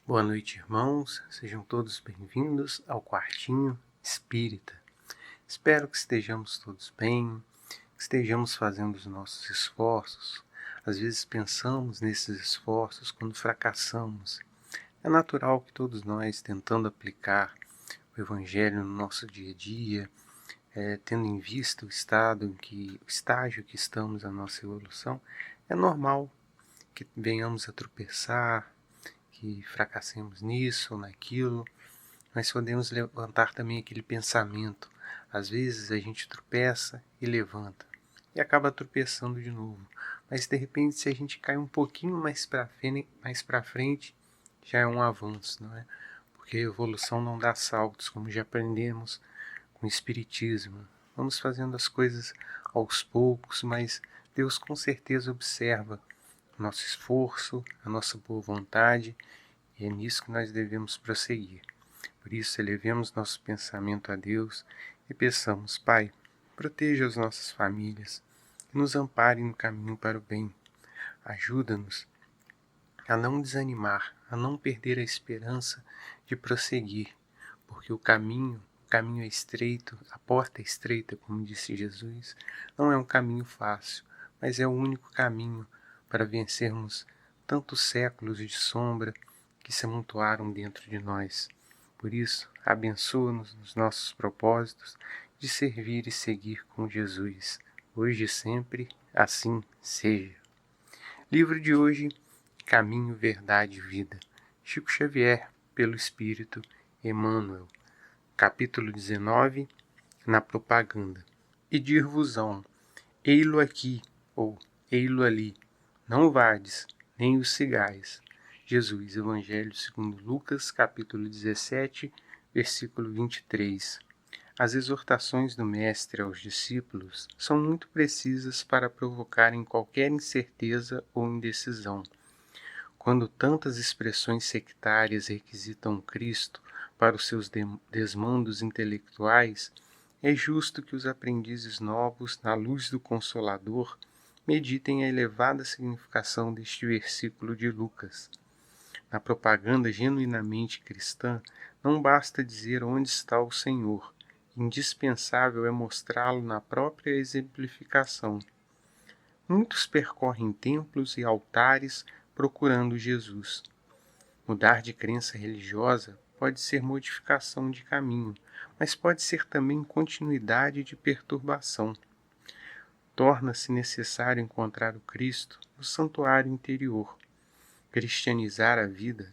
Boa noite, irmãos. Sejam todos bem-vindos ao Quartinho Espírita. Espero que estejamos todos bem, que estejamos fazendo os nossos esforços. Às vezes pensamos nesses esforços quando fracassamos. É natural que todos nós, tentando aplicar o Evangelho no nosso dia a dia, tendo em vista o estágio que estamos na nossa evolução, é normal que venhamos a tropeçar, que fracassemos nisso ou naquilo, mas podemos levantar também aquele pensamento. Às vezes a gente tropeça e levanta, e acaba tropeçando de novo. Mas de repente, se a gente cai um pouquinho mais para frente, já é um avanço, não é? Porque a evolução não dá saltos, como já aprendemos com o Espiritismo. Vamos fazendo as coisas aos poucos, mas Deus com certeza observa o nosso esforço, a nossa boa vontade, e é nisso que nós devemos prosseguir. Por isso, elevemos nosso pensamento a Deus e peçamos: Pai, proteja as nossas famílias, nos ampare no caminho para o bem. Ajuda-nos a não desanimar, a não perder a esperança de prosseguir, porque o caminho é estreito, a porta é estreita, como disse Jesus, não é um caminho fácil, mas é o único caminho para vencermos tantos séculos de sombra que se amontoaram dentro de nós. Por isso, abençoa-nos nos nossos propósitos de servir e seguir com Jesus, hoje e sempre, assim seja. Livro de hoje, Caminho, Verdade e Vida. Chico Xavier, pelo Espírito Emmanuel. Capítulo 19, na propaganda. E dir-vos-ão, ei-lo aqui, ou ei-lo ali, não vades, nem os sigais. Jesus, Evangelho segundo Lucas, capítulo 17, versículo 23. As exortações do Mestre aos discípulos são muito precisas para provocarem qualquer incerteza ou indecisão. Quando tantas expressões sectárias requisitam Cristo para os seus desmandos intelectuais, é justo que os aprendizes novos, na luz do Consolador, meditem a elevada significação deste versículo de Lucas. Na propaganda genuinamente cristã, não basta dizer onde está o Senhor. Indispensável é mostrá-lo na própria exemplificação. Muitos percorrem templos e altares procurando Jesus. Mudar de crença religiosa pode ser modificação de caminho, mas pode ser também continuidade de perturbação. Torna-se necessário encontrar o Cristo no santuário interior. Cristianizar a vida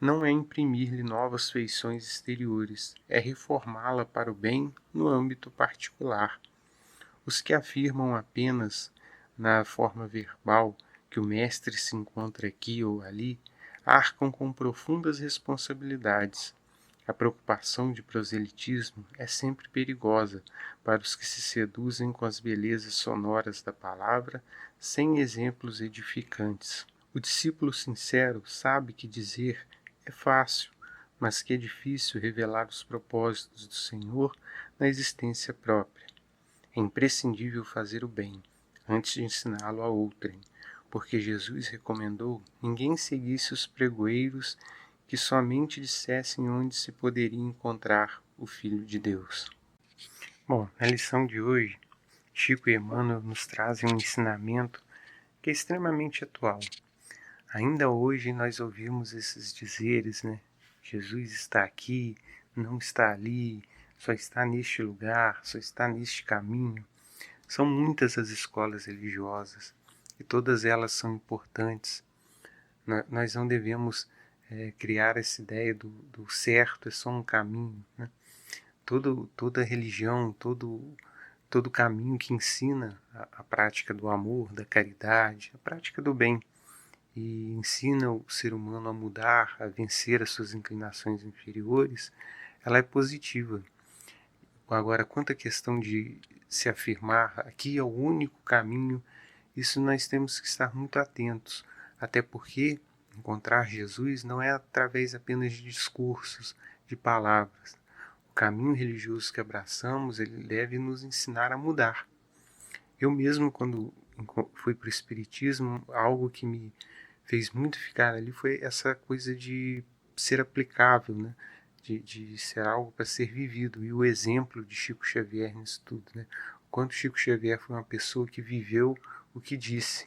não é imprimir-lhe novas feições exteriores, é reformá-la para o bem no âmbito particular. Os que afirmam apenas na forma verbal que o Mestre se encontra aqui ou ali, arcam com profundas responsabilidades. A preocupação de proselitismo é sempre perigosa para os que se seduzem com as belezas sonoras da palavra, sem exemplos edificantes. O discípulo sincero sabe que dizer é fácil, mas que é difícil revelar os propósitos do Senhor na existência própria. É imprescindível fazer o bem, antes de ensiná-lo a outrem, porque Jesus recomendou ninguém seguisse os pregoeiros que somente dissessem onde se poderia encontrar o Filho de Deus. Bom, na lição de hoje, Chico e Emmanuel nos trazem um ensinamento que é extremamente atual. Ainda hoje nós ouvimos esses dizeres, né? Jesus está aqui, não está ali, só está neste lugar, só está neste caminho. São muitas as escolas religiosas e todas elas são importantes. Nós não devemos criar essa ideia do certo é só um caminho, né? Toda religião, todo caminho que ensina a prática do amor, da caridade, a prática do bem, e ensina o ser humano a mudar, a vencer as suas inclinações inferiores, ela é positiva. Agora, quanto à questão de se afirmar aqui é o único caminho, isso nós temos que estar muito atentos, até porque encontrar Jesus não é através apenas de discursos, de palavras. O caminho religioso que abraçamos, ele deve nos ensinar a mudar. Eu mesmo, quando fui para o Espiritismo, algo que me fez muito ficar ali foi essa coisa de ser aplicável, né? De ser algo para ser vivido. E o exemplo de Chico Xavier nisso tudo, né? O quanto Chico Xavier foi uma pessoa que viveu o que disse.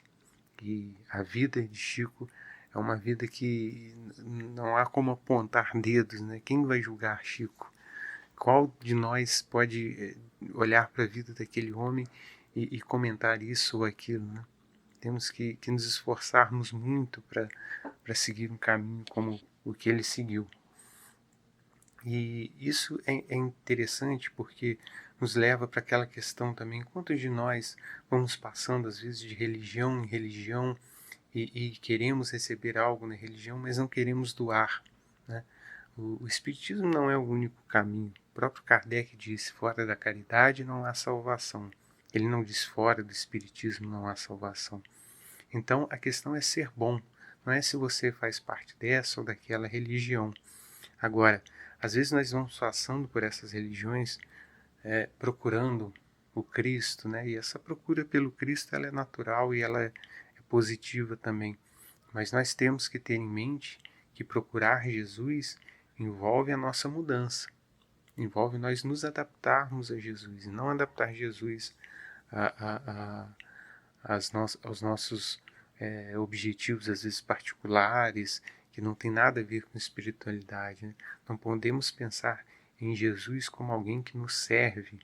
E a vida de Chico é uma vida que não há como apontar dedos, né? Quem vai julgar Chico? Qual de nós pode olhar para a vida daquele homem e comentar isso ou aquilo, né? Temos que nos esforçarmos muito para seguir um caminho como o que ele seguiu. E isso é interessante porque nos leva para aquela questão também, quantos de nós vamos passando às vezes de religião em religião e queremos receber algo na religião, mas não queremos doar, né? O Espiritismo não é o único caminho. O próprio Kardec disse, fora da caridade não há salvação. Ele não diz fora do Espiritismo não há salvação. Então a questão é ser bom, não é se você faz parte dessa ou daquela religião. Agora, às vezes nós vamos passando por essas religiões procurando o Cristo, né? E essa procura pelo Cristo ela é natural e ela é positiva também. Mas nós temos que ter em mente que procurar Jesus envolve a nossa mudança, envolve nós nos adaptarmos a Jesus e não adaptar Jesus aos nossos objetivos, às vezes particulares, que não tem nada a ver com espiritualidade, né? Não podemos pensar em Jesus como alguém que nos serve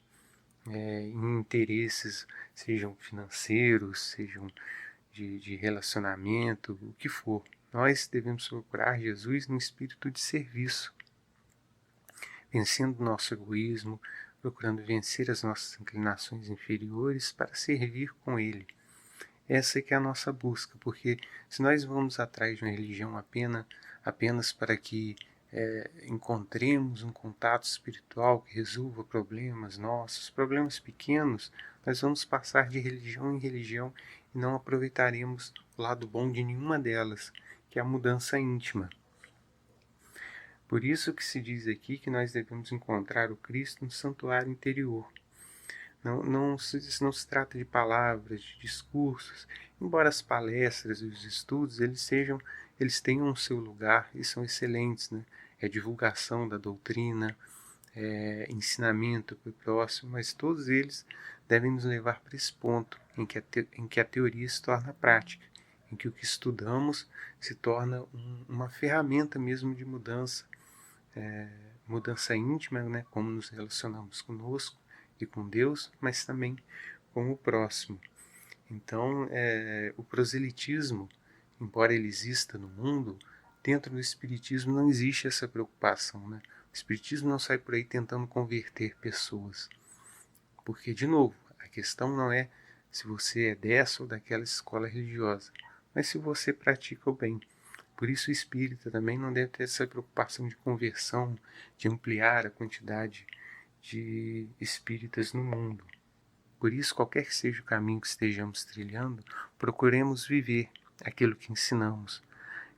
em interesses, sejam financeiros, sejam de relacionamento, o que for. Nós devemos procurar Jesus no espírito de serviço, vencendo o nosso egoísmo, procurando vencer as nossas inclinações inferiores para servir com Ele. Essa é que é a nossa busca, porque se nós vamos atrás de uma religião apenas para que encontremos um contato espiritual que resolva problemas nossos, problemas pequenos, nós vamos passar de religião em religião e não aproveitaremos o lado bom de nenhuma delas, que é a mudança íntima. Por isso que se diz aqui que nós devemos encontrar o Cristo no santuário interior. Não se trata de palavras, de discursos, embora as palestras e os estudos eles tenham o seu lugar e são excelentes, né? É divulgação da doutrina, ensinamento para o próximo, mas todos eles devem nos levar para esse ponto em que a teoria se torna prática, em que o que estudamos se torna uma ferramenta mesmo de mudança, mudança íntima, né? Como nos relacionamos conosco e com Deus, mas também com o próximo. Então, o proselitismo, embora ele exista no mundo, dentro do Espiritismo não existe essa preocupação, né? O Espiritismo não sai por aí tentando converter pessoas. Porque, de novo, a questão não é se você é dessa ou daquela escola religiosa, mas se você pratica o bem. Por isso o espírita também não deve ter essa preocupação de conversão, de ampliar a quantidade de espíritas no mundo. Por isso, qualquer que seja o caminho que estejamos trilhando, procuremos viver aquilo que ensinamos,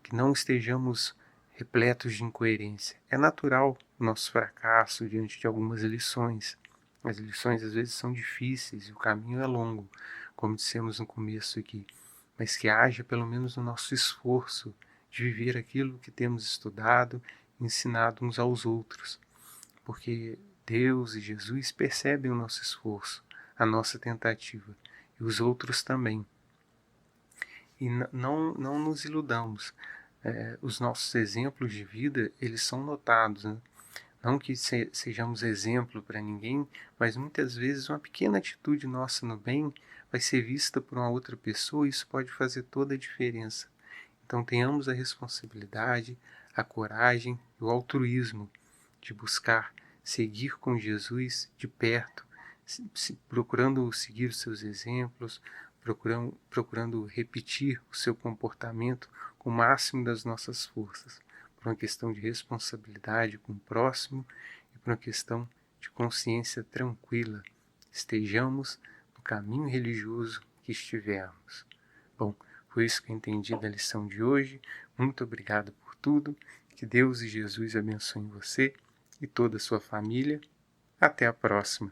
que não estejamos repletos de incoerência. É natural o nosso fracasso diante de algumas lições. As lições às vezes são difíceis e o caminho é longo, como dissemos no começo aqui, mas que haja pelo menos o nosso esforço de viver aquilo que temos estudado e ensinado uns aos outros, porque Deus e Jesus percebem o nosso esforço, a nossa tentativa, e os outros também. E não nos iludamos. Os nossos exemplos de vida, eles são notados, né? Não que sejamos exemplo para ninguém, mas muitas vezes uma pequena atitude nossa no bem vai ser vista por uma outra pessoa e isso pode fazer toda a diferença. Então tenhamos a responsabilidade, a coragem e o altruísmo de buscar seguir com Jesus de perto, procurando seguir os seus exemplos, procurando repetir o seu comportamento com o máximo das nossas forças, por uma questão de responsabilidade com o próximo e por uma questão de consciência tranquila. Estejamos no caminho religioso que estivermos. Bom, foi isso que eu entendi da lição de hoje. Muito obrigado por tudo. Que Deus e Jesus abençoem você e toda a sua família. Até a próxima.